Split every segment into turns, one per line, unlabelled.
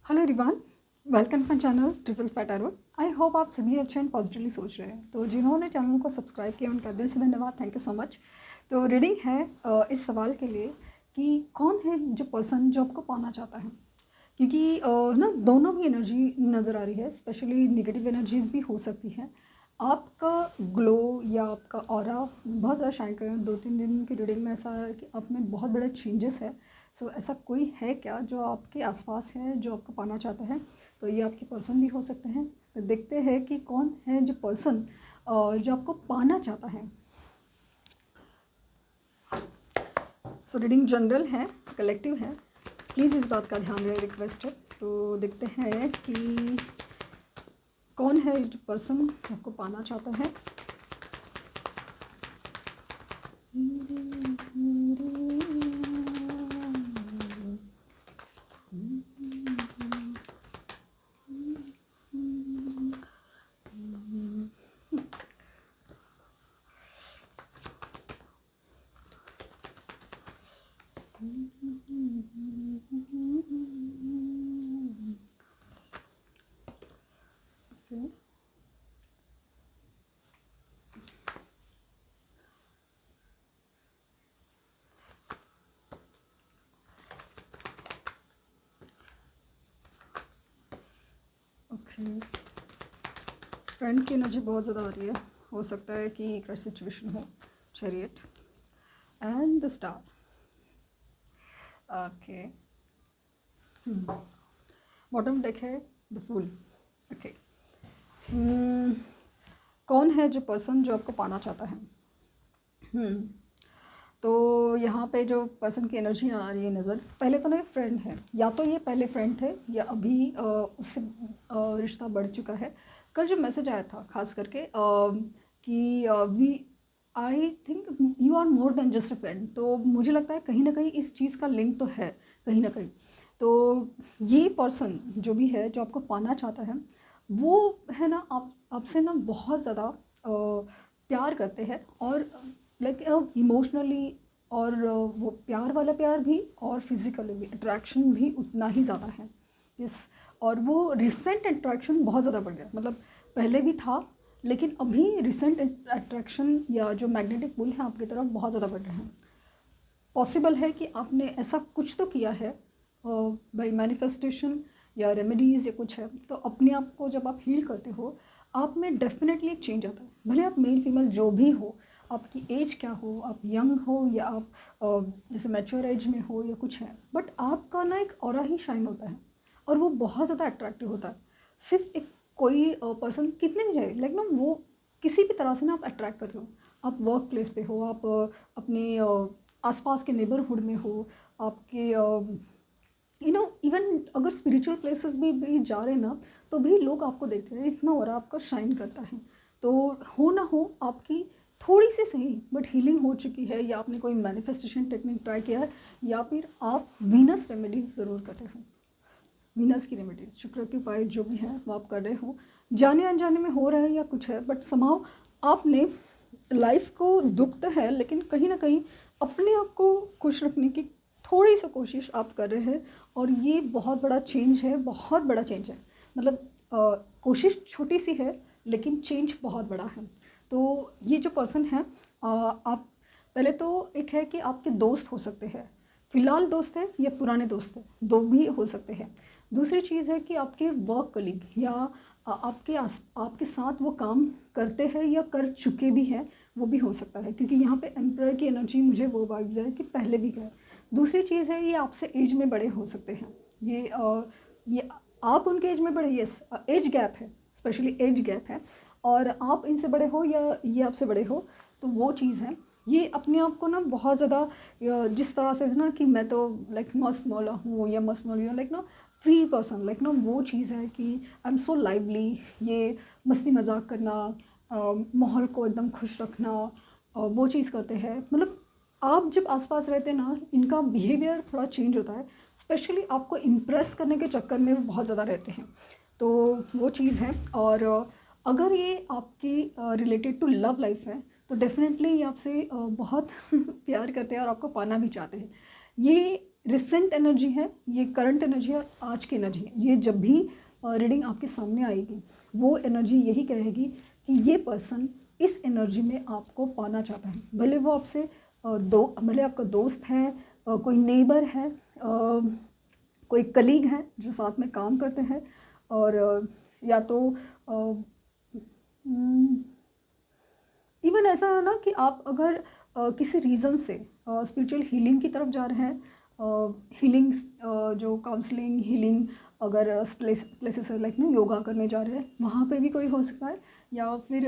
Hello everyone, welcome my channel triple fat arrow. I hope आप सभी अच्छे and positively सोच रहे हैं। तो जिन्होंने चैनल को सब्सक्राइब किया उनका दिल से धन्यवाद, थैंक यू सो मच। तो रीडिंग है इस सवाल के लिए कि कौन है जो पर्सन जो आपको पाना चाहता है, क्योंकि ना दोनों भी एनर्जी नज़र आ रही है। स्पेशली नेगेटिव एनर्जीज भी हो सकती हैं। आपका ग्लो या आपका ऑरा बहुत ज़्यादा शाइन कर रहा है। 2-3 दिन की रीडिंग में ऐसा है कि आप में बहुत बड़े चेंजेस है। सो ऐसा कोई है क्या जो आपके आसपास है, जो आपको पाना चाहता है? तो ये आपके पर्सन भी हो सकते हैं। तो देखते हैं कि कौन है जो पर्सन जो आपको पाना चाहता है। सो रीडिंग जनरल है, कलेक्टिव है, प्लीज़ इस बात का ध्यान रहे, रिक्वेस्ट है। तो देखते हैं कि कौन है जो पर्सन आपको पाना चाहता है। फ्रेंड की एनर्जी बहुत ज़्यादा आ रही है। हो सकता है कि क्रश सिचुएशन हो। Chariot and the star. Okay, bottom deck है द फूल। ओके, कौन है जो पर्सन जो आपको पाना चाहता है? तो यहाँ पे जो पर्सन की एनर्जी आ रही है नज़र, पहले तो ना ये फ्रेंड है, या तो ये पहले फ्रेंड थे या अभी उससे रिश्ता बढ़ चुका है। कल जो मैसेज आया था खास करके कि we I think you are more than just a friend. तो मुझे लगता है कहीं ना कहीं इस चीज़ का लिंक तो है कहीं ना कहीं। तो ये पर्सन जो भी है जो आपको पाना चाहता है, वो है ना आपसे ना बहुत ज़्यादा प्यार करते हैं, और लाइक इमोशनली, और वो प्यार वाला प्यार भी और फिजिकली भी अट्रैक्शन भी उतना ही ज़्यादा है। यस, और वो रिसेंट अट्रैक्शन बहुत ज़्यादा बढ़ गया। मतलब पहले भी था, लेकिन अभी रिसेंट अट्रैक्शन या जो मैग्नेटिक पुल है आपकी तरफ बहुत ज़्यादा बढ़ रहे हैं। पॉसिबल है कि आपने ऐसा कुछ तो किया है बाई मैनिफेस्टेशन या रेमेडीज़ या कुछ है। तो अपने आप को जब आप हील करते हो, आप में डेफिनेटली एक चेंज आता है। भले आप मेल फीमेल जो भी हो, आपकी एज क्या हो, आप यंग हो या आप जैसे मैच्योर एज में हो या कुछ है, बट आपका ना एक ऑरा ही शाइन होता है और वो बहुत ज़्यादा अट्रैक्टिव होता है। सिर्फ एक कोई पर्सन कितने भी जाए, लाइक ना वो किसी भी तरह से ना आप अट्रैक्ट करते हो। आप वर्क प्लेस पे हो, आप अपने आसपास के नेबरहुड में हो, आपके इवन अगर स्पिरिचुअल प्लेसेस भी जा रहे हैं ना, तो भी लोग आपको देखते हैं, इतना और आपका शाइन करता है। तो हो ना हो आपकी थोड़ी सी सही बट हीलिंग हो चुकी है, या आपने कोई मैनिफेस्टेशन टेक्निक ट्राई किया है, या फिर आप वीनस रेमेडीज ज़रूर कर रहे हो। वीनस की रेमेडीज, शुक्र के उपाय जो भी है वो आप कर रहे हो, जाने अनजाने में हो रहा है या कुछ है, बट समाव आपने लाइफ को दुख तो है, लेकिन कहीं ना कहीं अपने आप को खुश रखने की थोड़ी सी कोशिश आप कर रहे हैं। और ये बहुत बड़ा चेंज है, बहुत बड़ा चेंज है। मतलब कोशिश छोटी सी है लेकिन चेंज बहुत बड़ा है। तो ये जो पर्सन है, आप पहले तो एक है कि आपके दोस्त हो सकते हैं, फ़िलहाल दोस्त है या पुराने दोस्त हैं, दो भी हो सकते हैं। दूसरी चीज़ है कि आपके वर्क कलीग या आपके साथ वो काम करते हैं या कर चुके भी हैं, वो भी हो सकता है, क्योंकि यहाँ पे एम्परर की एनर्जी मुझे वो वाइब्स है कि पहले भी गए। दूसरी चीज़ है, ये आपसे एज में बड़े हो सकते हैं। ये आप उनके एज में बड़े, यस, एज गैप है, स्पेशली एज गैप है, और आप इनसे बड़े हो या ये आपसे बड़े हो, तो वो चीज़ है। ये अपने आप को ना बहुत ज़्यादा जिस तरह से है ना कि मैं तो लाइक मस्त मौला हूँ या मस्त मौली हूँ, लाइक ना फ्री पर्सन, लाइक ना वो चीज़ है कि आई एम सो लाइवली। ये मस्ती मजाक करना, माहौल को एकदम खुश रखना, वो चीज़ करते हैं। मतलब आप जब आसपास रहते हैं ना, इनका बिहेवियर थोड़ा चेंज होता है। स्पेशली आपको इम्प्रेस करने के चक्कर में वो बहुत ज़्यादा रहते हैं, तो वो चीज़ है। और अगर ये आपकी रिलेटेड टू लव लाइफ है, तो डेफिनेटली ये आपसे बहुत प्यार करते हैं और आपको पाना भी चाहते हैं। ये रिसेंट एनर्जी है, ये करंट एनर्जी है, आज की एनर्जी है। ये जब भी रीडिंग आपके सामने आएगी वो एनर्जी यही कहेगी कि ये पर्सन इस एनर्जी में आपको पाना चाहता है। भले वो आपसे भले आपका दोस्त है, कोई नेबर है, कोई कलीग है जो साथ में काम करते हैं, और या तो इवन ऐसा है ना कि आप अगर किसी रीज़न से स्पिरिचुअल हीलिंग की तरफ जा रहे हैं, हीलिंग जो काउंसलिंग हीलिंग अगर प्लेसेस लाइक ना योगा करने जा रहे हैं, वहाँ पे भी कोई हो सकता है, या फिर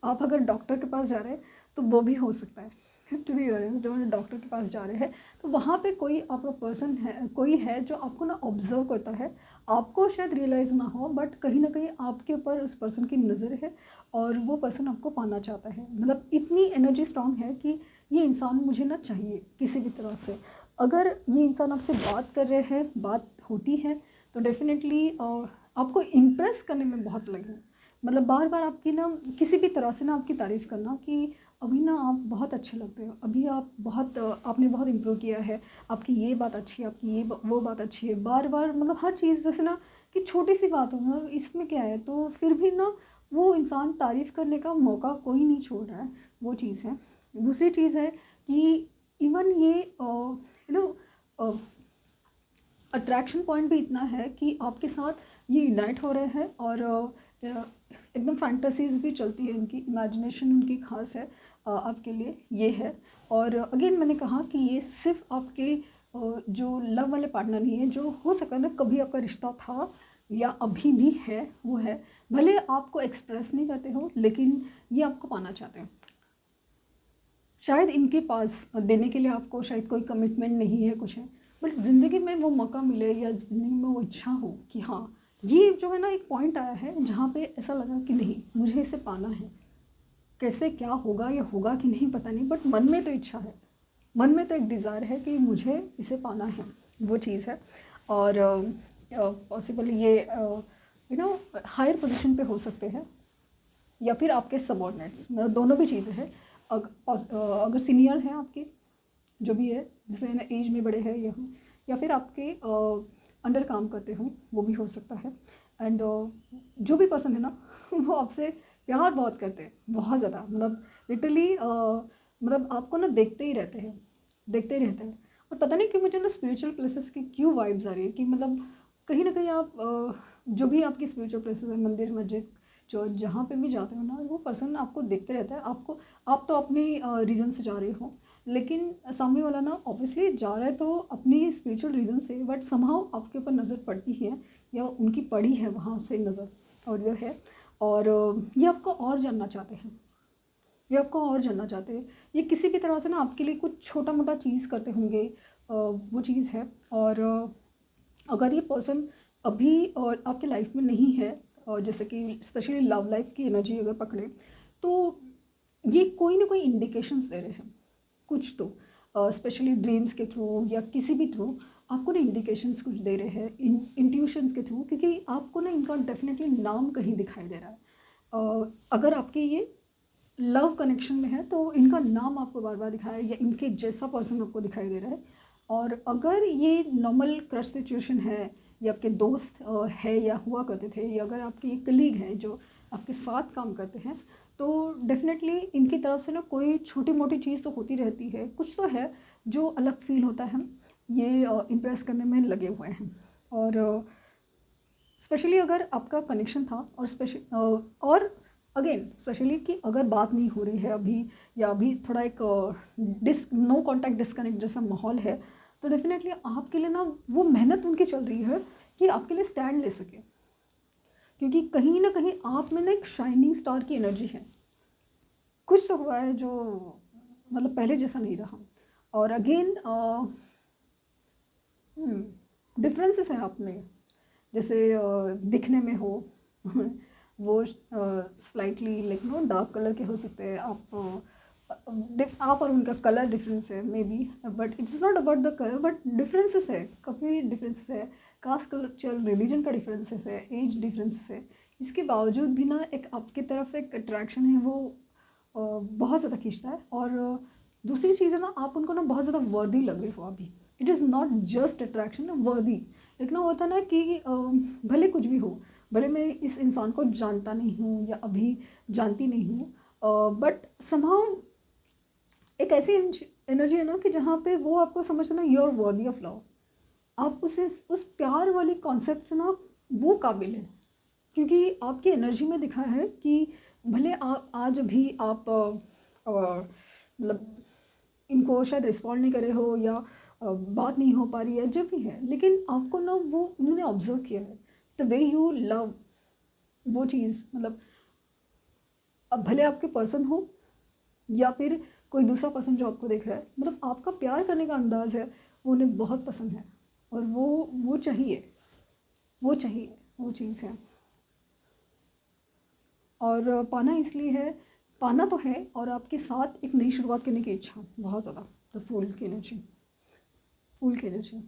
आप अगर डॉक्टर के पास जा रहे हैं तो वो भी हो सकता है। टू बी ऑनेस्ट, जब डॉक्टर के पास जा रहे हैं तो वहाँ पे कोई आपका पर्सन है, कोई है जो आपको ना ऑब्जर्व करता है। आपको शायद रियलाइज़ ना हो, बट कहीं ना कहीं आपके ऊपर उस पर्सन की नज़र है और वो पर्सन आपको पाना चाहता है। मतलब इतनी एनर्जी स्ट्रांग है कि ये इंसान मुझे ना चाहिए किसी भी तरह से। अगर ये इंसान आपसे बात कर रहे हैं, बात होती है, तो डेफिनेटली आपको इम्प्रेस करने में बहुत लगेगा। मतलब बार बार आपकी ना किसी भी तरह से ना आपकी तारीफ़ करना कि अभी ना आप बहुत अच्छे लगते हो, अभी आप बहुत आपने बहुत इम्प्रूव किया है, आपकी ये बात अच्छी है, आपकी ये वो बात अच्छी है। बार बार मतलब हर चीज़ जैसे ना कि छोटी सी बात हो, मतलब इसमें क्या है, तो फिर भी ना वो इंसान तारीफ़ करने का मौका कोई नहीं छोड़ रहा है। वो चीज़ है। दूसरी चीज़ है कि इवन ये यू नो अट्रैक्शन पॉइंट भी इतना है कि आपके साथ ये यूनाइट हो रहे हैं, और एकदम फैंटेसीज भी चलती है, इनकी इमेजिनेशन उनकी खास है आपके लिए ये है। और अगेन मैंने कहा कि ये सिर्फ आपके जो लव वाले पार्टनर नहीं है, जो हो सकता है ना कभी आपका रिश्ता था या अभी भी है, वो है। भले आपको एक्सप्रेस नहीं करते हो, लेकिन ये आपको पाना चाहते हैं। शायद इनके पास देने के लिए आपको शायद कोई कमिटमेंट नहीं है, कुछ है, बट ज़िंदगी में वो मौका मिले या ज़िंदगी में वो इच्छा हो कि हाँ, ये जो है ना एक पॉइंट आया है जहाँ पे ऐसा लगा कि नहीं, मुझे इसे पाना है। कैसे क्या होगा या होगा कि नहीं पता नहीं, बट मन में तो इच्छा है, मन में तो एक डिज़ायर है कि मुझे इसे पाना है। वो चीज़ है। और पॉसिबल ये हायर पोजीशन पे हो सकते हैं, या फिर आपके सबॉर्डिनेट्स, मतलब दोनों भी चीज़ें हैं। अगर सीनियर्स हैं आपके, जो भी है, जैसे ना एज में बड़े हैं या फिर आपके अंडर काम करते हो, वो भी हो सकता है। एंड जो भी पर्सन है ना वो आपसे प्यार बहुत करते हैं, बहुत ज़्यादा। मतलब लिटरली मतलब आपको ना देखते ही रहते हैं, देखते ही रहते हैं। और पता नहीं क्यों मुझे ना स्पिरिचुअल प्लेसेस की क्यों वाइब्स आ रही है कि मतलब कहीं ना कहीं आप जो भी आपकी स्पिरिचुअल प्लेसेस है, मंदिर मस्जिद, जो जहाँ पे भी जाते हो ना, वो पर्सन आपको देखते रहता है। आप तो अपनी रीज़न से जा रहे हो, लेकिन सामने वाला ना ऑब्वियसली जा रहा है तो अपनी स्पिरिचुअल रीज़न से, बट समहाउ आपके ऊपर नज़र पड़ती है, या उनकी पड़ी है वहाँ से नज़र, और यह है। और ये आपको और जानना चाहते हैं, ये आपको और जानना चाहते हैं। ये किसी भी तरह से ना आपके लिए कुछ छोटा मोटा चीज़ करते होंगे, वो चीज़ है। और अगर ये पर्सन अभी और आपके लाइफ में नहीं है, और जैसे कि स्पेशली लव लाइफ की एनर्जी अगर पकड़े, तो ये कोई ना कोई इंडिकेशंस दे रहे हैं कुछ तो, स्पेशली ड्रीम्स के थ्रू या किसी भी थ्रू आपको ना इंडिकेशंस कुछ दे रहे हैं, इंट्यूशंस के थ्रू, क्योंकि आपको ना इनका डेफिनेटली नाम कहीं दिखाई दे रहा है। अगर आपके ये लव कनेक्शन में है तो इनका नाम आपको बार बार दिखाया है, या इनके जैसा पर्सन आपको दिखाई दे रहा है। और अगर ये नॉर्मल क्रश सिचुएशन है, या आपके दोस्त है या हुआ करते थे, या अगर आपके ये कलीग हैं जो आपके साथ काम करते हैं, तो डेफिनेटली इनकी तरफ से ना कोई छोटी मोटी चीज़ तो होती रहती है, कुछ तो है जो अलग फील होता है, ये इम्प्रेस करने में लगे हुए हैं। और स्पेशली अगर आपका कनेक्शन था, और अगेन स्पेशली कि अगर बात नहीं हो रही है अभी, या अभी थोड़ा एक नो कांटेक्ट डिस्कनेक्ट जैसा माहौल है, तो डेफिनेटली आपके लिए ना वो मेहनत उनकी चल रही है कि आपके लिए स्टैंड ले सके, क्योंकि कहीं ना कहीं आप में ना एक शाइनिंग स्टार की एनर्जी है। कुछ तो हुआ है जो मतलब पहले जैसा नहीं रहा। और अगेन डिफरेंसेस हैं आप में, जैसे दिखने में हो वो slightly like no dark colour के हो सकते हैं। आप और उनका कलर डिफरेंस है may be, but it's not about the colour, but differences है, काफ़ी डिफरेंसेस है। कास्ट, कल्चर, रिलीजन का डिफरेंसेस है, एज डिफरेंसेस है। इसके बावजूद भी ना एक आपकी तरफ एक अट्रैक्शन है, वो बहुत ज़्यादा खींचता है। और दूसरी चीज़ है ना, आप उनको ना बहुत ज़्यादा वर्दी लग रहे हो अभी, it is not just attraction, वर्दी। एक ना होता ना कि भले कुछ भी हो, भले मैं इस इंसान को जानता नहीं हूँ या अभी जानती नहीं हूँ, बट समहाउ एक ऐसी एनर्जी है ना कि जहाँ पे वो आपको समझना you are worthy of love. आप उस प्यार वाली कॉन्सेप्ट से ना वो काबिल है, क्योंकि आपकी एनर्जी में दिखा है कि भले आज भी आप मतलब इनको शायद रिस्पॉन्ड नहीं करे हो या बात नहीं हो पा रही है, जब भी है, लेकिन आपको ना वो उन्होंने ऑब्जर्व किया है द वे यू लव वो चीज़। मतलब अब भले आपके पर्सन हो या फिर कोई दूसरा पर्सन जो आपको देख रहा है, मतलब आपका प्यार करने का अंदाज़ है वो उन्हें बहुत पसंद है, और वो चाहिए, वो चाहिए, वो चीज़ है। और पाना इसलिए है, पाना तो है, और आपके साथ एक नई शुरुआत करने की इच्छा बहुत ज़्यादा, द फूल की एनर्जी, फूल की एनर्जी।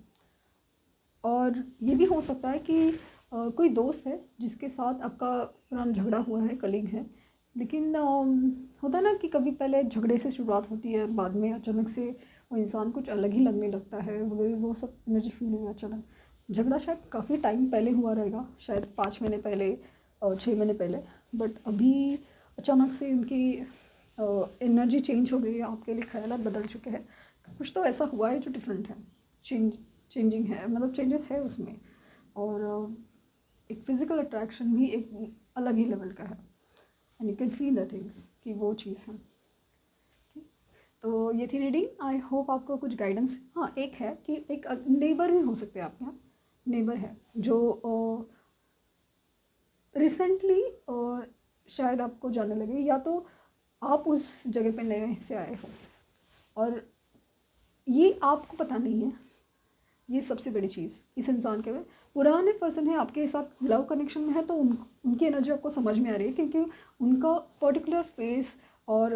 और ये भी हो सकता है कि कोई दोस्त है जिसके साथ आपका पुराना झगड़ा हुआ है, कलीग है, लेकिन होता है ना कि कभी पहले झगड़े से शुरुआत होती है, बाद में अचानक से वो इंसान कुछ अलग ही लगने लगता है, वो सब एनर्जी फील हुआ अचानक। झगड़ा शायद काफ़ी टाइम पहले हुआ रहेगा, शायद 5 महीने पहले और 6 महीने पहले, बट अभी अचानक से उनकी एनर्जी चेंज हो गई है, आपके लिए ख्यालात बदल चुके हैं, कुछ तो ऐसा हुआ है जो डिफरेंट है, चेंजिंग है, मतलब चेंजेस है उसमें। और एक फिज़िकल अट्रैक्शन भी एक अलग ही लेवल का है, and you can feel the things कि वो चीज़ है। तो ये थी रीडिंग, आई होप आपको कुछ गाइडेंस। हाँ, एक है कि एक नेबर भी हो सकते हैं आपके यहाँ, नेबर है जो रिसेंटली शायद आपको जानने लगे, या तो आप उस जगह पे नए से आए हो और ये आपको पता नहीं है। ये सबसे बड़ी चीज़ इस इंसान के में, पुराने पर्सन है आपके साथ लव कनेक्शन में है, तो उनकी एनर्जी आपको समझ में आ रही है, क्योंकि उनका पर्टिकुलर फेस और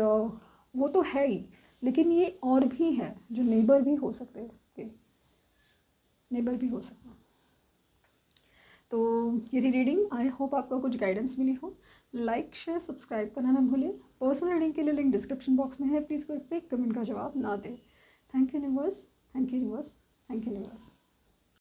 वो तो है ही, लेकिन ये और भी है जो नेबर भी हो सकते हैं, नेबर भी हो सकते हैं। तो ये थी रीडिंग, आई होप आपको कुछ गाइडेंस मिली हो। लाइक शेयर सब्सक्राइब करना ना भूलें। पर्सनल रीडिंग के लिए लिंक डिस्क्रिप्शन बॉक्स में है, प्लीज़ कोई फेक कमेंट का जवाब ना दें। Thank you universe, thank you universe, thank you universe.